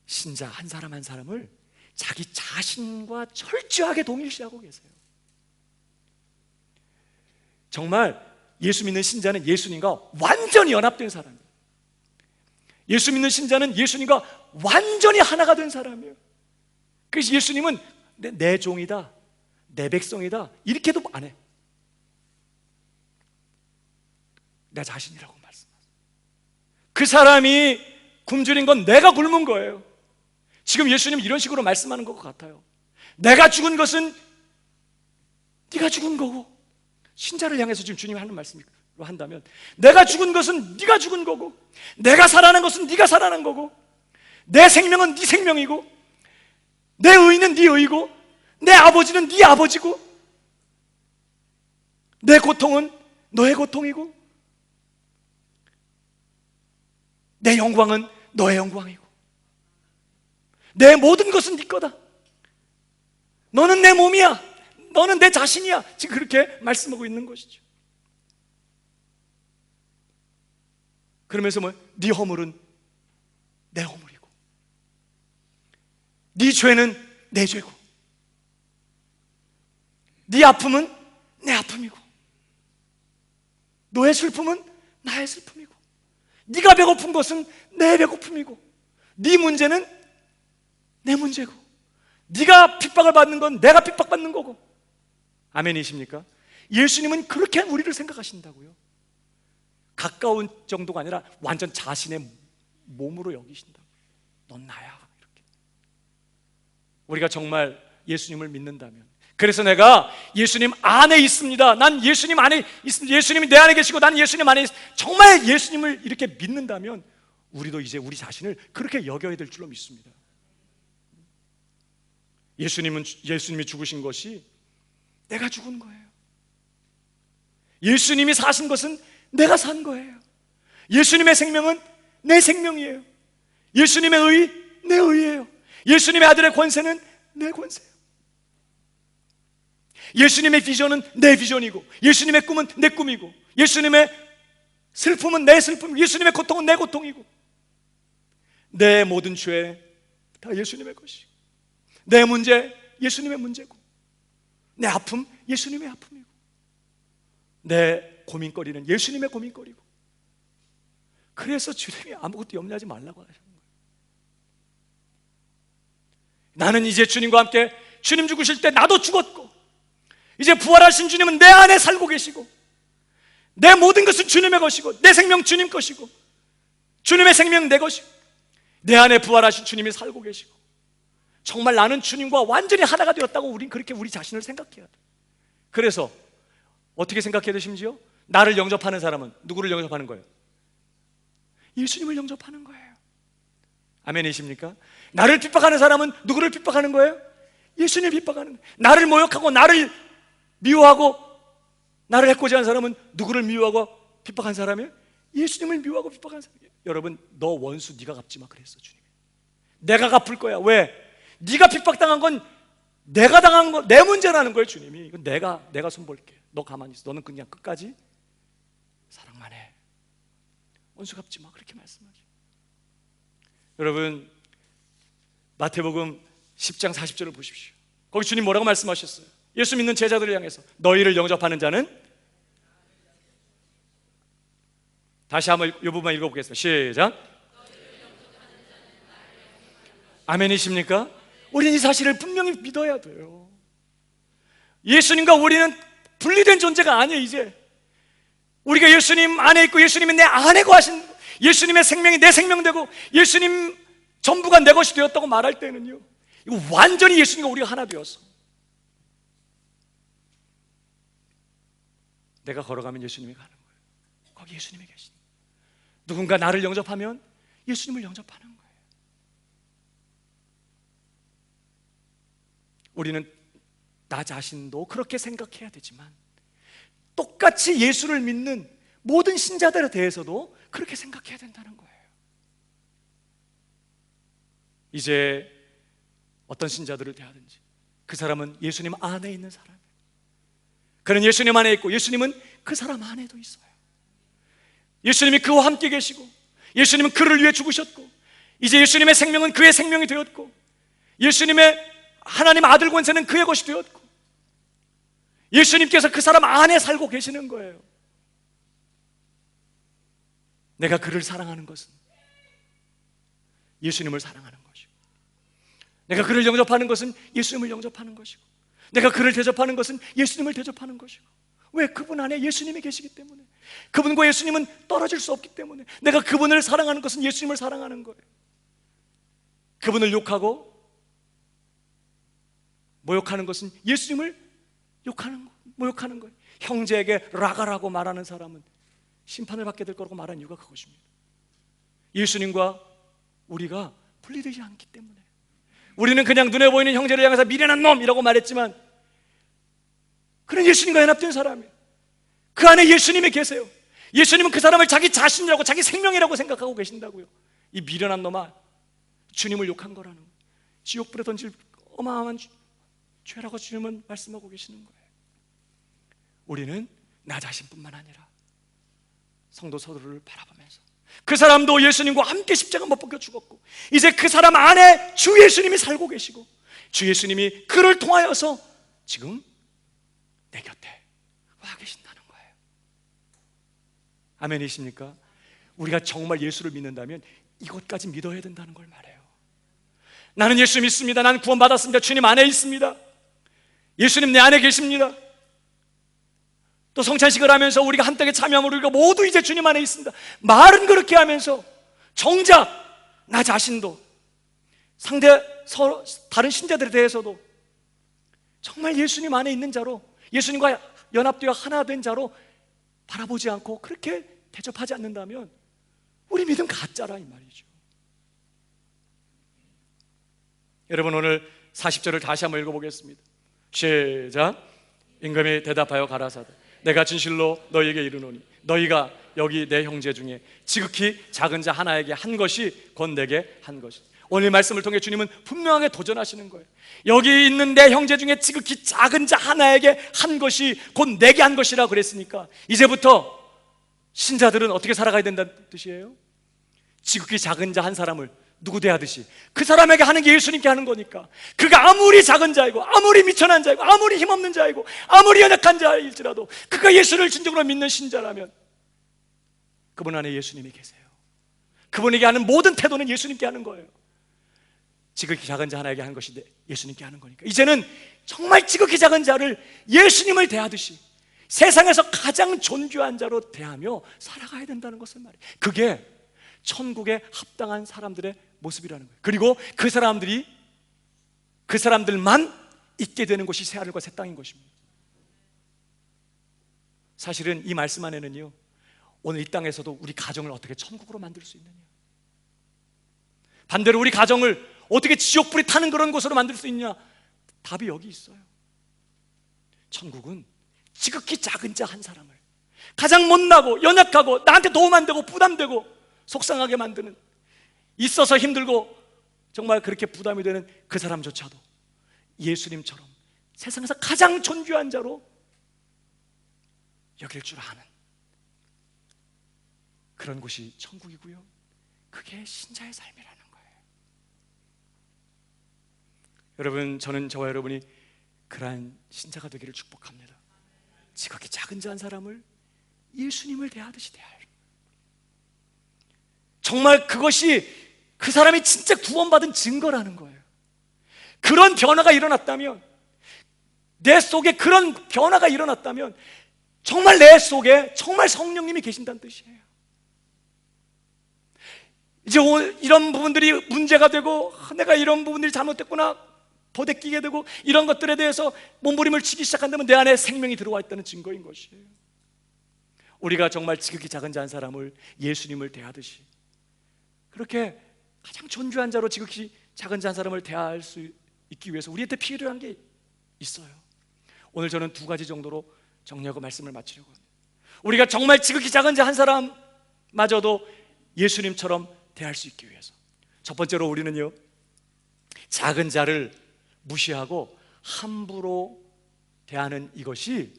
신자 한 사람 한 사람을 자기 자신과 철저하게 동일시하고 계세요. 정말 예수 믿는 신자는 예수님과 완전히 연합된 사람이에요. 예수 믿는 신자는 예수님과 완전히 하나가 된 사람이에요. 그래서 예수님은 내 종이다, 내 백성이다, 이렇게도 안 해. 내 자신이라고 말씀하세요. 그 사람이 굶주린 건 내가 굶은 거예요. 지금 예수님 이런 식으로 말씀하는 것 같아요. 내가 죽은 것은 네가 죽은 거고, 신자를 향해서 지금 주님이 하는 말씀으로 한다면 내가 죽은 것은 네가 죽은 거고, 내가 살아난 것은 네가 살아난 거고, 내 생명은 네 생명이고, 내 의는 네 의고, 내 아버지는 네 아버지고, 내 고통은 너의 고통이고, 내 영광은 너의 영광이고, 내 모든 것은 네 거다. 너는 내 몸이야, 너는 내 자신이야. 지금 그렇게 말씀하고 있는 것이죠. 그러면서 네 허물은 내 허물이고, 네 죄는 내 죄고, 네 아픔은 내 아픔이고, 너의 슬픔은 나의 슬픔이고, 네가 배고픈 것은 내 배고픔이고, 네 문제는 내 문제고, 네가 핍박을 받는 건 내가 핍박받는 거고. 아멘이십니까? 예수님은 그렇게 우리를 생각하신다고요. 가까운 정도가 아니라 완전 자신의 몸으로 여기신다고. 넌 나야. 이렇게. 우리가 정말 예수님을 믿는다면, 그래서 내가 예수님 안에 있습니다, 난 예수님 안에 있습니다, 예수님이 내 안에 계시고 난 예수님 안에 정말 예수님을 이렇게 믿는다면 우리도 이제 우리 자신을 그렇게 여겨야 될 줄로 믿습니다. 예수님이 죽으신 것이 내가 죽은 거예요. 예수님이 사신 것은 내가 산 거예요. 예수님의 생명은 내 생명이에요. 예수님의 의, 내 의예요. 예수님의 아들의 권세는 내 권세예요. 예수님의 비전은 내 비전이고, 예수님의 꿈은 내 꿈이고, 예수님의 슬픔은 내 슬픔이고, 예수님의 고통은 내 고통이고, 내 모든 죄 다 예수님의 것이고, 내 문제 예수님의 문제고, 내 아픔 예수님의 아픔이고, 내 고민거리는 예수님의 고민거리고. 그래서 주님이 아무것도 염려하지 말라고 하셨는 거예요. 나는 이제 주님과 함께, 주님 죽으실 때 나도 죽었고, 이제 부활하신 주님은 내 안에 살고 계시고, 내 모든 것은 주님의 것이고, 내 생명 주님 것이고, 주님의 생명 내 것이고, 내 안에 부활하신 주님이 살고 계시고, 정말 나는 주님과 완전히 하나가 되었다고 우린 그렇게 우리 자신을 생각해야 돼. 그래서 어떻게 생각해야 되심지요? 나를 영접하는 사람은 누구를 영접하는 거예요? 예수님을 영접하는 거예요. 아멘이십니까? 나를 핍박하는 사람은 누구를 핍박하는 거예요? 예수님을 핍박하는 거예요. 나를 모욕하고 나를 미워하고 나를 해코지한 사람은 누구를 미워하고 핍박한 사람이에요? 예수님을 미워하고 핍박한 사람이에요. 여러분, 너 원수 네가 갚지 마 그랬어 주님이. 내가 갚을 거야. 왜? 네가 핍박당한 건 내가 당한 거, 내 문제라는 거예요 주님이. 이건 내가 손볼게. 너 가만히 있어. 너는 그냥 끝까지 사랑만 해. 원수 갚지 마. 그렇게 말씀하죠. 여러분, 마태복음 10장 40절을 보십시오. 거기 주님 뭐라고 말씀하셨어요? 예수 믿는 제자들을 향해서 너희를 영접하는 자는, 다시 한번 이 부분만 읽어보겠습니다. 시작. 아멘이십니까? 우리는 이 사실을 분명히 믿어야 돼요. 예수님과 우리는 분리된 존재가 아니에요. 이제 우리가 예수님 안에 있고, 예수님이 내 안에 거하신, 예수님의 생명이 내 생명 되고, 예수님 전부가 내 것이 되었다고 말할 때는요, 이거 완전히 예수님과 우리가 하나 되었어. 내가 걸어가면 예수님이 가는 거예요. 거기 예수님이 계신. 누군가 나를 영접하면 예수님을 영접하는 거예요. 우리는 나 자신도 그렇게 생각해야 되지만, 똑같이 예수를 믿는 모든 신자들에 대해서도 그렇게 생각해야 된다는 거예요. 이제 어떤 신자들을 대하든지 그 사람은 예수님 안에 있는 사람이에요. 그는 예수님 안에 있고, 예수님은 그 사람 안에도 있어요. 예수님이 그와 함께 계시고, 예수님은 그를 위해 죽으셨고, 이제 예수님의 생명은 그의 생명이 되었고, 예수님의 하나님 아들 권세는 그의 것이 되었고, 예수님께서 그 사람 안에 살고 계시는 거예요. 내가 그를 사랑하는 것은 예수님을 사랑하는 것이고, 내가 그를 영접하는 것은 예수님을 영접하는 것이고, 내가 그를 대접하는 것은 예수님을 대접하는 것이고. 왜? 그분 안에 예수님이 계시기 때문에. 그분과 예수님은 떨어질 수 없기 때문에. 내가 그분을 사랑하는 것은 예수님을 사랑하는 거예요. 그분을 욕하고 모욕하는 것은 예수님을 모욕하는 거예요. 형제에게 라가라고 말하는 사람은 심판을 받게 될 거라고 말한 이유가 그것입니다. 예수님과 우리가 분리되지 않기 때문에. 우리는 그냥 눈에 보이는 형제를 향해서 미련한 놈이라고 말했지만, 그는 예수님과 연합된 사람이에요. 그 안에 예수님이 계세요. 예수님은 그 사람을 자기 자신이라고, 자기 생명이라고 생각하고 계신다고요. 이 미련한 놈아, 주님을 욕한 거라는 거예요. 지옥불에 던질 어마어마한 죄라고 주님은 말씀하고 계시는 거예요. 우리는 나 자신뿐만 아니라 성도 서로를 바라보면서, 그 사람도 예수님과 함께 십자가 못 박혀 죽었고, 이제 그 사람 안에 주 예수님이 살고 계시고, 주 예수님이 그를 통하여서 지금 내 곁에 와 계신다는 거예요. 아멘이십니까? 우리가 정말 예수를 믿는다면 이것까지 믿어야 된다는 걸 말해요. 나는 예수 믿습니다. 나는 구원받았습니다. 주님 안에 있습니다. 예수님 내 안에 계십니다. 또 성찬식을 하면서 우리가 한떡에 참여함으로 우리가 모두 이제 주님 안에 있습니다. 말은 그렇게 하면서 정작 나 자신도 다른 신자들에 대해서도 정말 예수님 안에 있는 자로, 예수님과 연합되어 하나 된 자로 바라보지 않고 그렇게 대접하지 않는다면 우리 믿음 가짜라 이 말이죠. 여러분, 오늘 40절을 다시 한번 읽어보겠습니다. 시작. 임금이 대답하여 가라사대 내가 진실로 너희에게 이르노니 너희가 여기 내 형제 중에 지극히 작은 자 하나에게 한 것이 곧 내게 한 것이다. 오늘 말씀을 통해 주님은 분명하게 도전하시는 거예요. 여기 있는 내 형제 중에 지극히 작은 자 하나에게 한 것이 곧 내게 한 것이라 그랬으니까 이제부터 신자들은 어떻게 살아가야 된다는 뜻이에요? 지극히 작은 자 한 사람을 누구 대하듯이 그 사람에게 하는 게 예수님께 하는 거니까, 그가 아무리 작은 자이고 아무리 미천한 자이고 아무리 힘없는 자이고 아무리 연약한 자일지라도 그가 예수를 진정으로 믿는 신자라면 그분 안에 예수님이 계세요. 그분에게 하는 모든 태도는 예수님께 하는 거예요. 지극히 작은 자 하나에게 하는 것이 예수님께 하는 거니까 이제는 정말 지극히 작은 자를 예수님을 대하듯이 세상에서 가장 존귀한 자로 대하며 살아가야 된다는 것을 말해요. 그게 천국에 합당한 사람들의 모습이라는 거예요. 그리고 그 사람들만 있게 되는 곳이 새하늘과 새 땅인 것입니다. 사실은 이 말씀 안에는요, 오늘 이 땅에서도 우리 가정을 어떻게 천국으로 만들 수 있느냐, 반대로 우리 가정을 어떻게 지옥불이 타는 그런 곳으로 만들 수 있느냐, 답이 여기 있어요. 천국은 지극히 작은 자 한 사람을, 가장 못나고 연약하고 나한테 도움 안 되고 부담되고 속상하게 만드는, 있어서 힘들고 정말 그렇게 부담이 되는 그 사람조차도 예수님처럼 세상에서 가장 존귀한 자로 여길 줄 아는 그런 곳이 천국이고요, 그게 신자의 삶이라는 거예요. 여러분, 저는 저와 여러분이 그러한 신자가 되기를 축복합니다. 지극히 작은 자 한 사람을 예수님을 대하듯이 대할, 정말 그것이 그 사람이 진짜 구원받은 증거라는 거예요. 그런 변화가 일어났다면, 내 속에 그런 변화가 일어났다면 정말 내 속에 정말 성령님이 계신다는 뜻이에요. 이제 이런 부분들이 문제가 되고 내가 이런 부분들이 잘못됐구나 버대끼게 되고 이런 것들에 대해서 몸부림을 치기 시작한다면 내 안에 생명이 들어와 있다는 증거인 것이에요. 우리가 정말 지극히 작은 자 한 사람을 예수님을 대하듯이 그렇게 가장 존귀한 자로 지극히 작은 자 한 사람을 대할 수 있기 위해서 우리한테 필요한 게 있어요. 오늘 저는 두 가지 정도로 정리하고 말씀을 마치려고 합니다. 우리가 정말 지극히 작은 자 한 사람마저도 예수님처럼 대할 수 있기 위해서, 첫 번째로 우리는요, 작은 자를 무시하고 함부로 대하는 이것이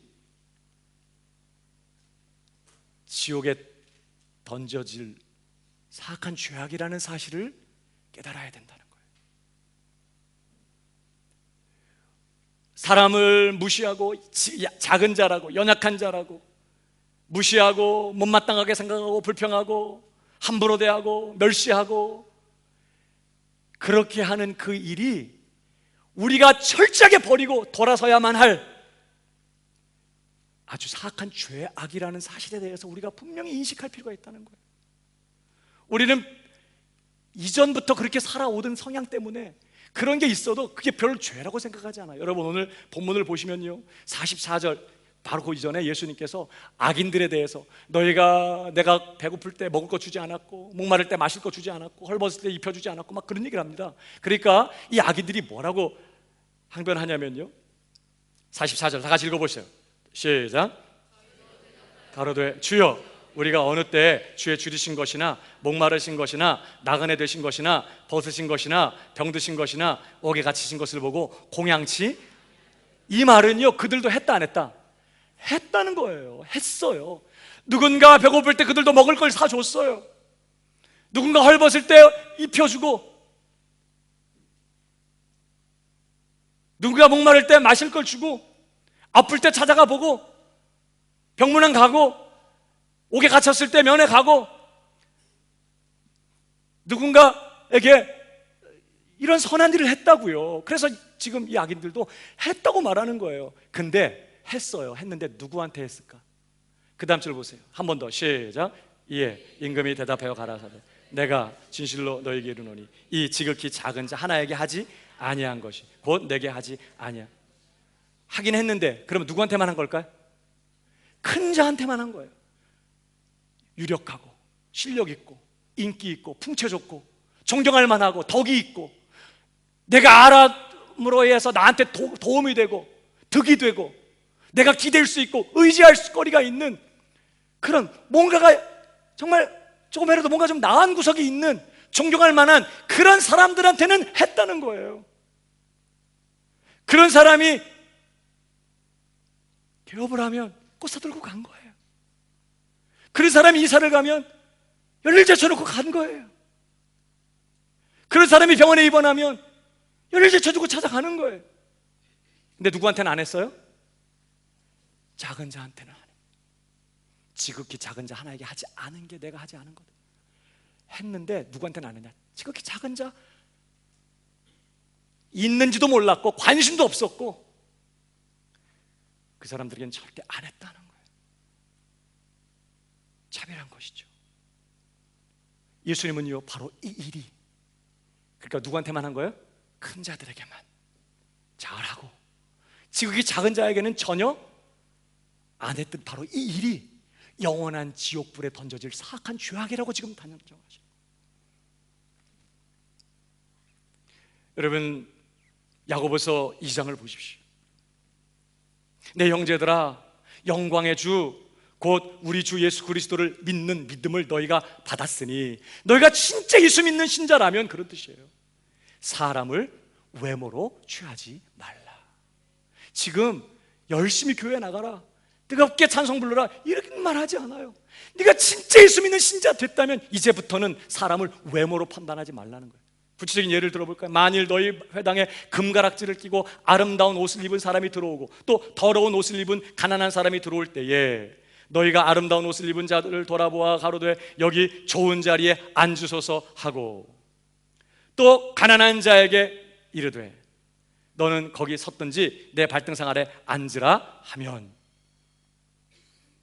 지옥에 던져질 사악한 죄악이라는 사실을 깨달아야 된다는 거예요. 사람을 무시하고 작은 자라고 연약한 자라고 무시하고 못마땅하게 생각하고 불평하고 함부로 대하고 멸시하고 그렇게 하는 그 일이 우리가 철저하게 버리고 돌아서야만 할 아주 사악한 죄악이라는 사실에 대해서 우리가 분명히 인식할 필요가 있다는 거예요. 우리는 이전부터 그렇게 살아오던 성향 때문에 그런 게 있어도 그게 별 죄라고 생각하지 않아요. 여러분, 오늘 본문을 보시면요, 44절 바로 그 이전에 예수님께서 악인들에 대해서 내가 배고플 때 먹을 거 주지 않았고 목마를 때 마실 거 주지 않았고 헐벗을 때 입혀주지 않았고 막 그런 얘기를 합니다. 그러니까 이 악인들이 뭐라고 항변하냐면요, 44절 다 같이 읽어보세요. 시작. 가로되 주여 우리가 어느 때 주의 줄이신 것이나 목마르신 것이나 나그네 되신 것이나 벗으신 것이나 병드신 것이나 옥에 갇히신 것을 보고 공양치. 이 말은요, 그들도 했다 안 했다? 했다는 거예요. 했어요. 누군가 배고플 때 그들도 먹을 걸 사줬어요. 누군가 헐벗을 때 입혀주고, 누군가 목마를 때 마실 걸 주고, 아플 때 찾아가 보고, 병문안 가고, 옥에 갇혔을 때 면회 가고, 누군가에게 이런 선한 일을 했다고요. 그래서 지금 이 악인들도 했다고 말하는 거예요. 근데 했어요. 했는데 누구한테 했을까? 그 다음 줄 보세요. 한 번 더 시작. 이에 임금이 대답하여 가라사대 내가 진실로 너에게 이르노니 이 지극히 작은 자 하나에게 하지 아니한 것이 곧 내게 하지 아니야. 하긴 했는데 그러면 누구한테만 한 걸까요? 큰 자한테만 한 거예요. 유력하고 실력 있고 인기 있고 풍채 좋고 존경할 만하고 덕이 있고 내가 알아므로 해서 나한테 도움이 되고 득이 되고 내가 기댈 수 있고 의지할 거리가 있는 그런 뭔가가 정말 조금이라도 뭔가 좀 나은 구석이 있는 존경할 만한 그런 사람들한테는 했다는 거예요. 그런 사람이 개업을 하면 꽃 사들고 간 거예요. 그런 사람이 이사를 가면 열일 제쳐놓고 간 거예요. 그런 사람이 병원에 입원하면 열일 제쳐주고 찾아가는 거예요. 근데 누구한테는 안 했어요? 작은 자한테는 안 해요. 지극히 작은 자 하나에게 하지 않은 게 내가 하지 않은 거다. 했는데 누구한테는 안 했냐? 지극히 작은 자 있는지도 몰랐고 관심도 없었고 그 사람들에게는 절대 안 했다는 거예요. 차별한 것이죠. 예수님은요 바로 이 일이 그러니까 누구한테만 한 거예요? 큰 자들에게만 잘하고 지극히 작은 자에게는 전혀 안 했던 바로 이 일이 영원한 지옥불에 던져질 사악한 죄악이라고 지금 단정하시죠. 여러분 야고보서 2장을 보십시오. 내 형제들아 영광의 주 곧 우리 주 예수 그리스도를 믿는 믿음을 너희가 받았으니 너희가 진짜 예수 믿는 신자라면 그런 뜻이에요. 사람을 외모로 취하지 말라. 지금 열심히 교회 나가라 뜨겁게 찬송 불러라 이렇게 말하지 않아요. 네가 진짜 예수 믿는 신자 됐다면 이제부터는 사람을 외모로 판단하지 말라는 거예요. 구체적인 예를 들어볼까요? 만일 너희 회당에 금가락지를 끼고 아름다운 옷을 입은 사람이 들어오고 또 더러운 옷을 입은 가난한 사람이 들어올 때에 너희가 아름다운 옷을 입은 자들을 돌아보아 가로되 여기 좋은 자리에 앉으소서 하고 또 가난한 자에게 이르되 너는 거기 섰든지 내 발등상 아래 앉으라 하면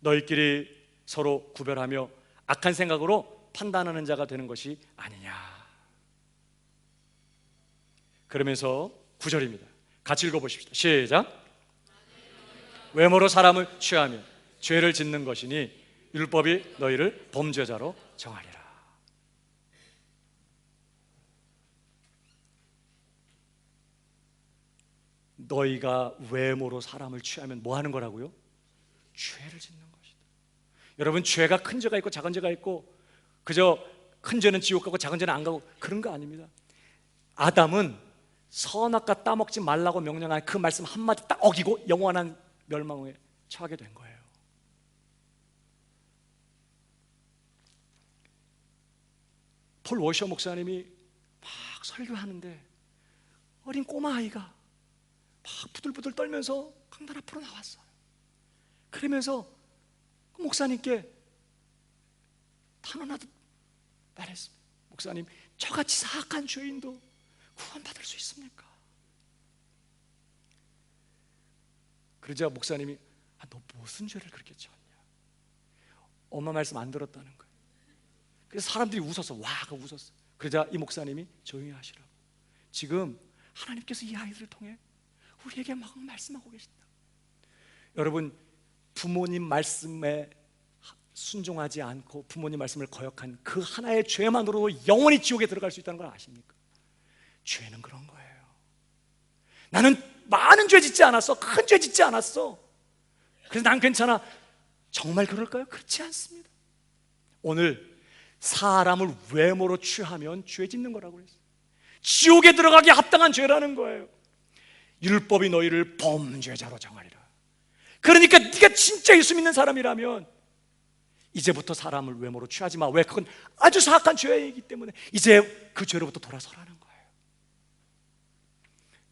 너희끼리 서로 구별하며 악한 생각으로 판단하는 자가 되는 것이 아니냐. 그러면서 9절입니다. 같이 읽어보십시다. 시작. 외모로 사람을 취하며 죄를 짓는 것이니 율법이 너희를 범죄자로 정하리라. 너희가 외모로 사람을 취하면 뭐 하는 거라고요? 죄를 짓는 것이다. 여러분 죄가 큰 죄가 있고 작은 죄가 있고 그저 큰 죄는 지옥 가고 작은 죄는 안 가고 그런 거 아닙니다. 아담은 선악과 따먹지 말라고 명령한 그 말씀 한마디 딱 어기고 영원한 멸망에 처하게 된 거예요. 폴 워셔 목사님이 막 설교하는데 어린 꼬마 아이가 막 부들부들 떨면서 강단 앞으로 나왔어요. 그러면서 그 목사님께 탄원하듯 말했습니다. 목사님, 저같이 사악한 죄인도 구원받을 수 있습니까? 그러자 목사님이 너 무슨 죄를 그렇게 지었냐? 엄마 말씀 안 들었다는 거예요. 그래서 사람들이 웃었어. 와, 웃었어. 그러자 이 목사님이 조용히 하시라고. 지금 하나님께서 이 아이들을 통해 우리에게 막 말씀하고 계신다. 여러분, 부모님 말씀에 순종하지 않고 부모님 말씀을 거역한 그 하나의 죄만으로도 영원히 지옥에 들어갈 수 있다는 걸 아십니까? 죄는 그런 거예요. 나는 많은 죄 짓지 않았어. 큰 죄 짓지 않았어. 그래서 난 괜찮아. 정말 그럴까요? 그렇지 않습니다. 오늘 사람을 외모로 취하면 죄 짓는 거라고 그랬어요. 지옥에 들어가기 합당한 죄라는 거예요. 율법이 너희를 범죄자로 정하리라. 그러니까 네가 진짜 예수 믿는 사람이라면 이제부터 사람을 외모로 취하지 마. 왜? 그건 아주 사악한 죄이기 때문에 이제 그 죄로부터 돌아서라는 거예요.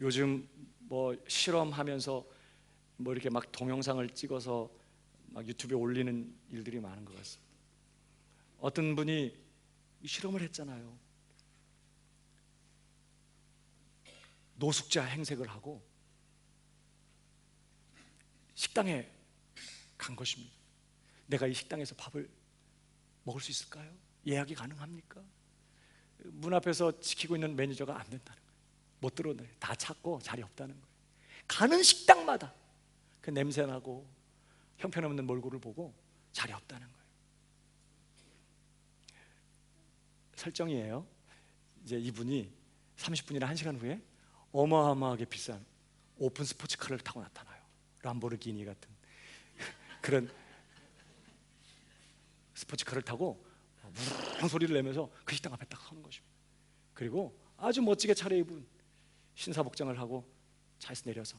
요즘 뭐 실험하면서 뭐 이렇게 막 동영상을 찍어서 막 유튜브에 올리는 일들이 많은 것 같습니다. 어떤 분이 실험을 했잖아요. 노숙자 행sek을 하고 식당에 간 것입니다. 내가 이 식당에서 밥을 먹을 수 있을까요? 예약이 가능합니까? 문 앞에서 지키고 있는 매니저가 안 된다는 거예요. 못 들어오네. 다 찾고 자리 없다는 거예요. 가는 식당마다 그 냄새나고 형편없는 몰골을 보고 자리 없다는 거예요. 설정이에요. 이제 이분이 30분이나 1시간 후에 어마어마하게 비싼 오픈 스포츠카를 타고 나타나요. 람보르기니 같은 그런 스포츠카를 타고 무릉 소리를 내면서 그 식당 앞에 딱 서는 것입니다. 그리고 아주 멋지게 차려입은 신사복장을 하고 차에서 내려서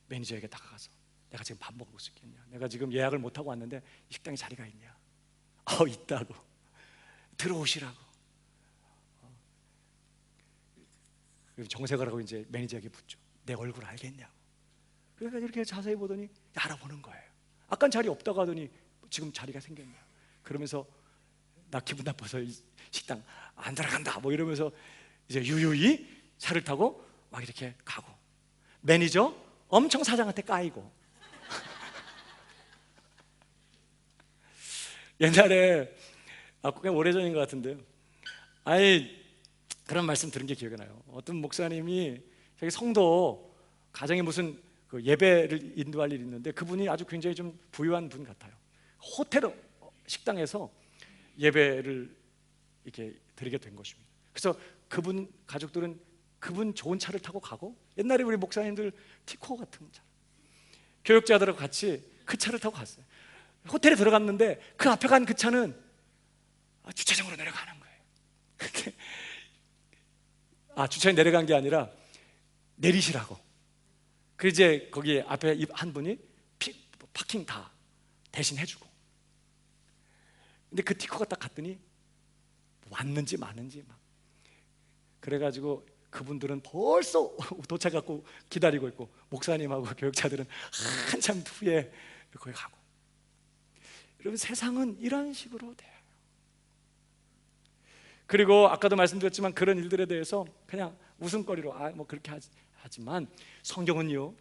매니저에게 다가가서 내가 지금 밥 먹을 수 있겠냐? 내가 지금 예약을 못하고 왔는데 이 식당에 자리가 있냐? 있다고. 들어오시라고. 정색을 하고 이제 매니저에게 묻죠. 내 얼굴 알겠냐고. 그러니까 이렇게 자세히 보더니 알아보는 거예요. 아까 자리 없다고 하더니 지금 자리가 생겼냐. 그러면서 나 기분 나빠서 이 식당 안 들어간다 뭐 이러면서 이제 유유히 차를 타고 막 이렇게 가고, 매니저 엄청 사장한테 까이고. 옛날에 꽤 오래전인 것 같은데요, 그런 말씀 들은 게 기억이 나요. 어떤 목사님이 자기 성도 가정에 무슨 그 예배를 인도할 일이 있는데 그분이 아주 굉장히 좀 부유한 분 같아요. 호텔 식당에서 예배를 이렇게 드리게 된 것입니다. 그래서 그분 가족들은 그분 좋은 차를 타고 가고, 옛날에 우리 목사님들 티코 같은 차, 교육자들하고 같이 그 차를 타고 갔어요. 호텔에 들어갔는데 그 앞에 간 그 차는 주차장으로 내려가는 거예요. 주차장에 내려간 게 아니라 내리시라고. 그 이제 거기 앞에 한 분이 파킹 다 대신 해주고. 근데 그 티코가 딱 갔더니 왔는지 마는지 막. 그래가지고 그분들은 벌써 도착하고 기다리고 있고, 목사님하고 교육자들은 한참 후에 거기 가고. 여러분, 세상은 이런 식으로 돼요. 그리고 아까도 말씀드렸지만 그런 일들에 대해서 그냥 웃음거리로 뭐 그렇게 하지만 성경은요,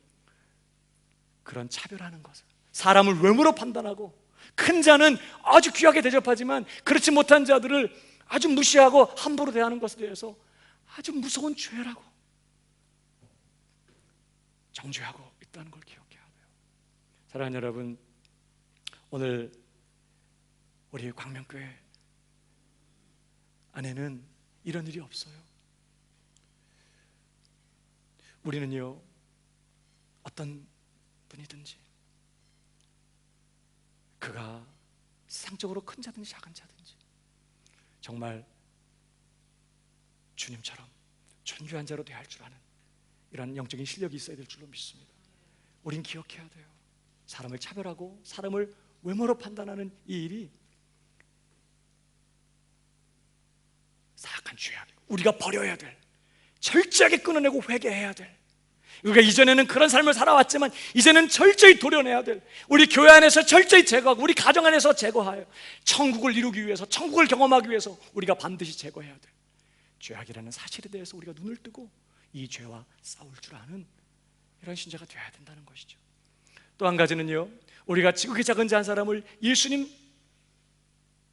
그런 차별하는 것을, 사람을 외모로 판단하고 큰 자는 아주 귀하게 대접하지만 그렇지 못한 자들을 아주 무시하고 함부로 대하는 것에 대해서 아주 무서운 죄라고 정죄하고 있다는 걸 기억해야 돼요. 사랑하는 여러분, 오늘 우리 광명교회 안에는 이런 일이 없어요. 우리는요, 어떤 분이든지 그가 세상적으로 큰 자든지 작은 자든지 정말 주님처럼 존귀한 자로 대할 줄 아는 이런 영적인 실력이 있어야 될 줄로 믿습니다. 우린 기억해야 돼요. 사람을 차별하고 사람을 외모로 판단하는 이 일이 사악한 죄악이고 우리가 버려야 될, 철저하게 끊어내고 회개해야 될, 우리가 이전에는 그런 삶을 살아왔지만 이제는 철저히 도려내야 될, 우리 교회 안에서 철저히 제거하고 우리 가정 안에서 제거하여 천국을 이루기 위해서, 천국을 경험하기 위해서 우리가 반드시 제거해야 될 죄악이라는 사실에 대해서 우리가 눈을 뜨고 이 죄와 싸울 줄 아는 이런 신자가 되어야 된다는 것이죠. 또 한 가지는요, 우리가 지극히 작은 자 한 사람을 예수님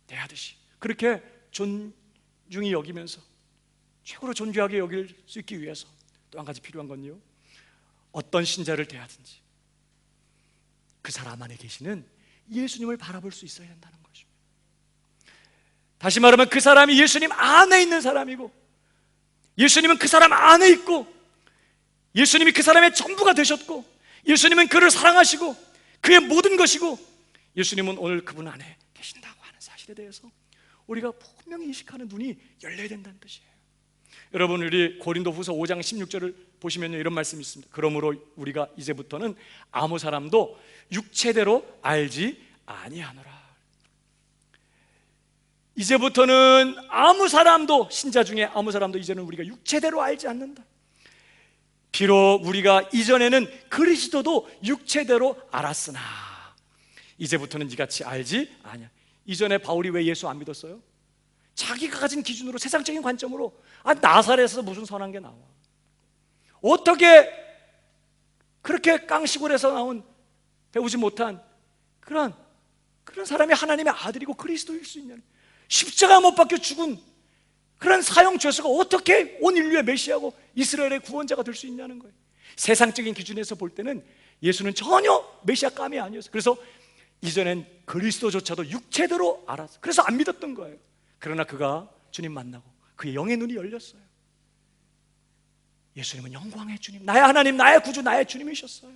대하듯이 그렇게 존중히 여기면서 최고로 존귀하게 여길 수 있기 위해서 또 한 가지 필요한 건요, 어떤 신자를 대하든지 그 사람 안에 계시는 예수님을 바라볼 수 있어야 된다는 것입니다. 다시 말하면 그 사람이 예수님 안에 있는 사람이고, 예수님은 그 사람 안에 있고, 예수님이 그 사람의 전부가 되셨고, 예수님은 그를 사랑하시고 그의 모든 것이고, 예수님은 오늘 그분 안에 계신다고 하는 사실에 대해서 우리가 분명히 인식하는 눈이 열려야 된다는 뜻이에요. 여러분, 우리 고린도후서 5장 16절을 보시면요, 이런 말씀이 있습니다. 그러므로 우리가 이제부터는 아무 사람도 육체대로 알지 아니하노라. 이제부터는 아무 사람도, 신자 중에 아무 사람도 이제는 우리가 육체대로 알지 않는다. 비록 우리가 이전에는 그리스도도 육체대로 알았으나 이제부터는 이같이 알지 아니야. 이전에 바울이 왜 예수 안 믿었어요? 자기가 가진 기준으로, 세상적인 관점으로, 나사렛에서 무슨 선한 게 나와, 어떻게 그렇게 깡시골에서 나온 배우지 못한 그런 사람이 하나님의 아들이고 그리스도일 수 있냐는, 십자가 못 박혀 죽은 그런 사형 죄수가 어떻게 온 인류의 메시아고 이스라엘의 구원자가 될 수 있냐는 거예요. 세상적인 기준에서 볼 때는 예수는 전혀 메시아감이 아니었어요. 그래서 이전엔 그리스도조차도 육체대로 알았어요. 그래서 안 믿었던 거예요. 그러나 그가 주님 만나고 그의 영의 눈이 열렸어요. 예수님은 영광의 주님, 나의 하나님, 나의 구주, 나의 주님이셨어요.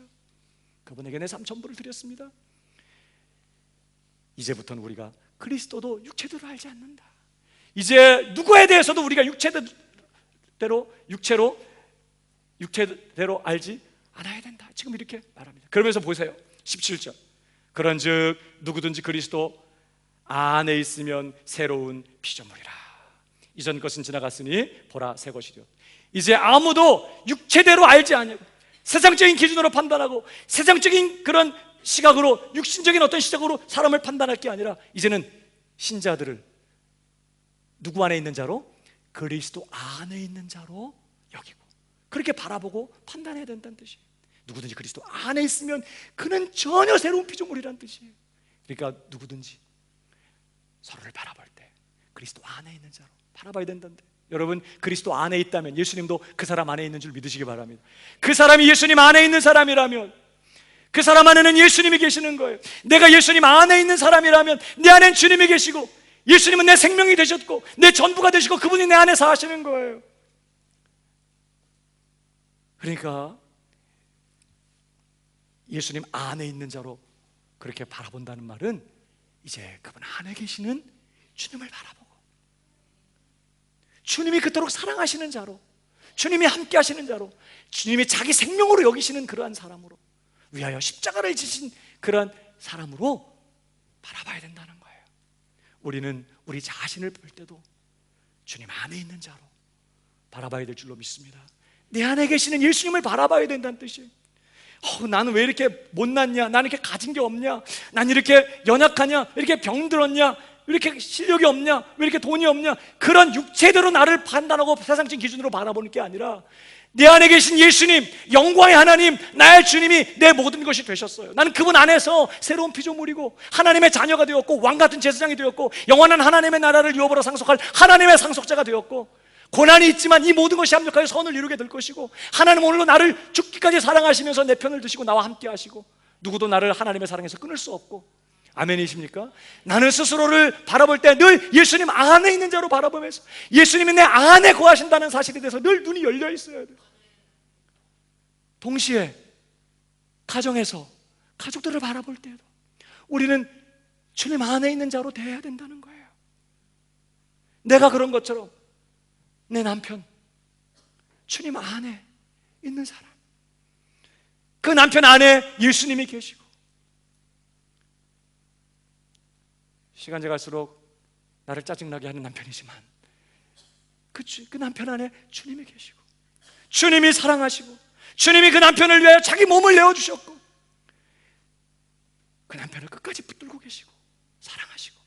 그분에게 내 삶 전부를 드렸습니다. 이제부터는 우리가 그리스도도 육체대로 알지 않는다. 이제 누구에 대해서도 우리가 육체대로 알지 않아야 된다. 지금 이렇게 말합니다. 그러면서 보세요. 17절. 그런즉 누구든지 그리스도 안에 있으면 새로운 피조물이라. 이전 것은 지나갔으니 보라 새 것이 되었다. 이제 아무도 육체대로 알지 않냐고, 세상적인 기준으로 판단하고 세상적인 그런 시각으로, 육신적인 어떤 시각으로 사람을 판단할 게 아니라 이제는 신자들을 누구 안에 있는 자로? 그리스도 안에 있는 자로 여기고 그렇게 바라보고 판단해야 된다는 뜻이에요. 누구든지 그리스도 안에 있으면 그는 전혀 새로운 피조물이라는 뜻이에요. 그러니까 누구든지 서로를 바라볼 때 그리스도 안에 있는 자로 바라봐야 된다는데, 여러분 그리스도 안에 있다면 예수님도 그 사람 안에 있는 줄 믿으시기 바랍니다. 그 사람이 예수님 안에 있는 사람이라면 그 사람 안에는 예수님이 계시는 거예요. 내가 예수님 안에 있는 사람이라면 내 안엔 주님이 계시고 예수님은 내 생명이 되셨고 내 전부가 되시고 그분이 내 안에 사시는 거예요. 그러니까 예수님 안에 있는 자로 그렇게 바라본다는 말은 이제 그분 안에 계시는 주님을 바라보고 주님이 그토록 사랑하시는 자로, 주님이 함께 하시는 자로, 주님이 자기 생명으로 여기시는 그러한 사람으로, 위하여 십자가를 지신 그러한 사람으로 바라봐야 된다는 거예요. 우리는 우리 자신을 볼 때도 주님 안에 있는 자로 바라봐야 될 줄로 믿습니다. 내 안에 계시는 예수님을 바라봐야 된다는 뜻이에요. 나는 왜 이렇게 못났냐? 나는 이렇게 가진 게 없냐? 난 이렇게 연약하냐? 이렇게 병들었냐? 왜 이렇게 실력이 없냐? 왜 이렇게 돈이 없냐? 그런 육체대로 나를 판단하고 세상적인 기준으로 바라보는 게 아니라 내 안에 계신 예수님, 영광의 하나님, 나의 주님이 내 모든 것이 되셨어요. 나는 그분 안에서 새로운 피조물이고 하나님의 자녀가 되었고 왕같은 제사장이 되었고 영원한 하나님의 나라를 유업으로 상속할 하나님의 상속자가 되었고, 고난이 있지만 이 모든 것이 합력하여 선을 이루게 될 것이고, 하나님 오늘로 나를 죽기까지 사랑하시면서 내 편을 드시고 나와 함께 하시고 누구도 나를 하나님의 사랑에서 끊을 수 없고, 아멘이십니까? 나는 스스로를 바라볼 때 늘 예수님 안에 있는 자로 바라보면서 예수님이 내 안에 거하신다는 사실에 대해서 늘 눈이 열려 있어야 돼요. 동시에 가정에서 가족들을 바라볼 때도 우리는 주님 안에 있는 자로 대해야 된다는 거예요. 내가 그런 것처럼 내 남편, 주님 안에 있는 사람, 그 남편 안에 예수님이 계시고, 시간이 갈수록 나를 짜증나게 하는 남편이지만 그 남편 안에 주님이 계시고 주님이 사랑하시고 주님이 그 남편을 위하여 자기 몸을 내어주셨고 그 남편을 끝까지 붙들고 계시고 사랑하시고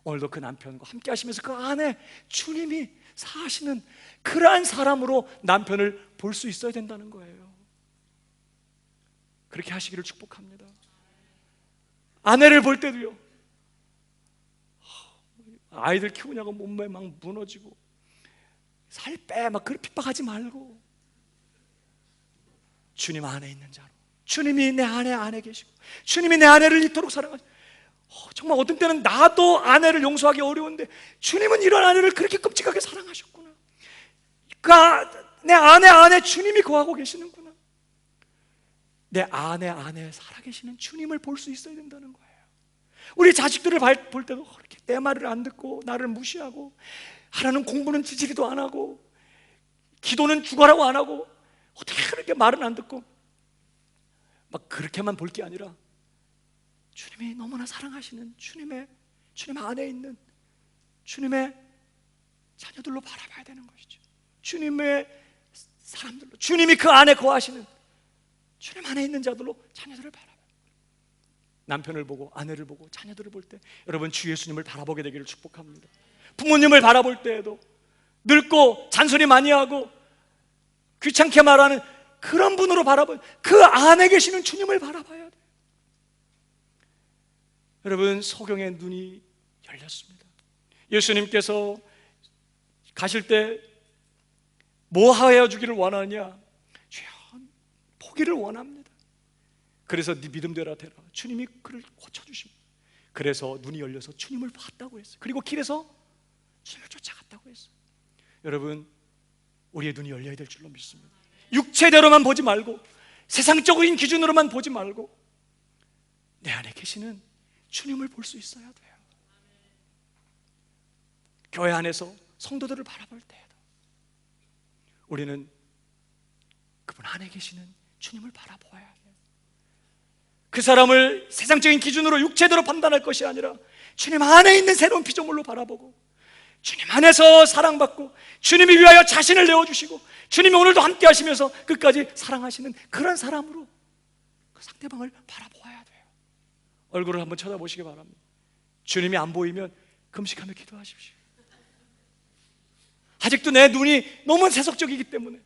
오늘도 그 남편과 함께 하시면서 그 안에 주님이 사시는 그러한 사람으로 남편을 볼 수 있어야 된다는 거예요. 그렇게 하시기를 축복합니다. 아내를 볼 때도요, 아이들 키우냐고 몸매 막 무너지고 살 빼 막 그렇게 핍박하지 말고 주님 안에 있는 자로, 주님이 내 안에 계시고 주님이 내 아내를 이토록 사랑하시고, 정말 어떤 때는 나도 아내를 용서하기 어려운데 주님은 이런 아내를 그렇게 끔찍하게 사랑하셨구나. 그러니까 내 안에 주님이 거하고 계시는구나. 내 안에 살아계시는 주님을 볼 수 있어야 된다는 거예요. 우리 자식들을 볼 때도 그렇게 내 말을 안 듣고 나를 무시하고, 하나는 공부는 지지리도 안 하고 기도는 죽어라고 안 하고 어떻게 그렇게 말은 안 듣고 막 그렇게만 볼 게 아니라 주님이 너무나 사랑하시는 주님 안에 있는 주님의 자녀들로 바라봐야 되는 것이죠. 주님의 사람들로, 주님이 그 안에 거하시는 주님 안에 있는 자들로 자녀들을 바라봐요. 남편을 보고 아내를 보고 자녀들을 볼 때 여러분 주 예수님을 바라보게 되기를 축복합니다. 부모님을 바라볼 때에도 늙고 잔소리 많이 하고 귀찮게 말하는 그런 분으로 바라보는 그 안에 계시는 주님을 바라봐야 돼요. 여러분 소경의 눈이 열렸습니다. 예수님께서 가실 때 뭐 하여 주기를 원하냐? 주여 포기를 원합니다. 그래서 네 믿음대로 되라. 주님이 그를 고쳐주십니다. 그래서 눈이 열려서 주님을 봤다고 했어요. 그리고 길에서 주님을 쫓아갔다고 했어요. 여러분 우리의 눈이 열려야 될 줄로 믿습니다. 육체대로만 보지 말고 세상적인 기준으로만 보지 말고 내 안에 계시는 주님을 볼 수 있어야 돼요. 교회 안에서 성도들을 바라볼 때에도 우리는 그분 안에 계시는 주님을 바라보아야 돼요. 그 사람을 세상적인 기준으로 육체대로 판단할 것이 아니라 주님 안에 있는 새로운 피조물로 바라보고 주님 안에서 사랑받고 주님이 위하여 자신을 내어주시고 주님이 오늘도 함께 하시면서 끝까지 사랑하시는 그런 사람으로 그 상대방을 바라보아야 돼요. 얼굴을 한번 쳐다보시기 바랍니다. 주님이 안 보이면 금식하며 기도하십시오. 아직도 내 눈이 너무 세속적이기 때문에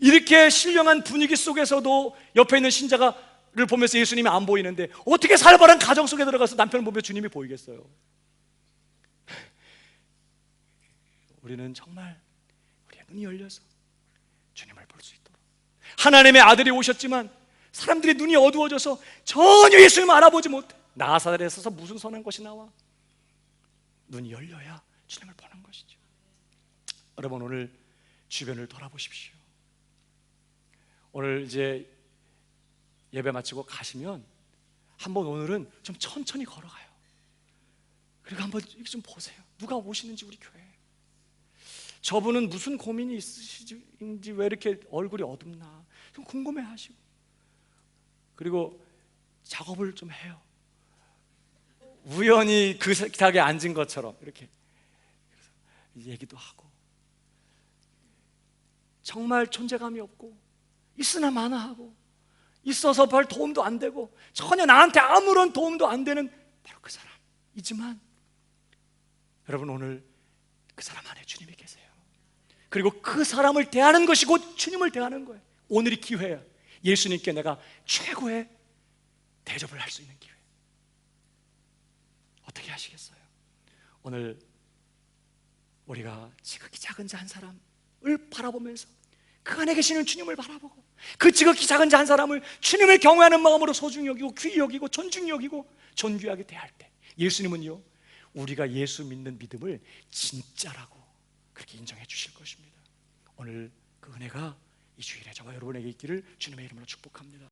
이렇게 신령한 분위기 속에서도 옆에 있는 신자를 보면서 예수님이 안 보이는데 어떻게 살벌한 가정 속에 들어가서 남편을 보며 주님이 보이겠어요? 우리는 정말 우리의 눈이 열려서 주님을 볼 수 있도록 하나님의 아들이 오셨지만 사람들의 눈이 어두워져서 전혀 예수님을 알아보지 못해. 나사렛에서 무슨 선한 것이 나와? 눈이 열려야 주님을 보는 것이죠. 여러분 오늘 주변을 돌아보십시오. 오늘 이제 예배 마치고 가시면 한번 오늘은 좀 천천히 걸어가요. 그리고 한번 좀 보세요. 누가 오시는지 우리 교회에. 저분은 무슨 고민이 있으신지 왜 이렇게 얼굴이 어둡나 좀 궁금해하시고 그리고 작업을 좀 해요. 우연히 그 식탁에 앉은 것처럼 이렇게 얘기도 하고 정말 존재감이 없고 있으나 마나 하고 있어서 별 도움도 안 되고 전혀 나한테 아무런 도움도 안 되는 바로 그 사람이지만 여러분 오늘 그 사람 안에 주님이 계세요. 그리고 그 사람을 대하는 것이 곧 주님을 대하는 거예요. 오늘이 기회야. 예수님께 내가 최고의 대접을 할 수 있는 기회. 어떻게 하시겠어요? 오늘 우리가 지극히 작은 자 한 사람을 바라보면서 그 안에 계시는 주님을 바라보고 그 지극히 작은 자 한 사람을 주님을 경외하는 마음으로 소중히 여기고 귀히 여기고 존중히 여기고 존귀하게 대할 때 예수님은요 우리가 예수 믿는 믿음을 진짜라고 그렇게 인정해 주실 것입니다. 오늘 그 은혜가 이 주일에 저와 여러분에게 있기를 주님의 이름으로 축복합니다.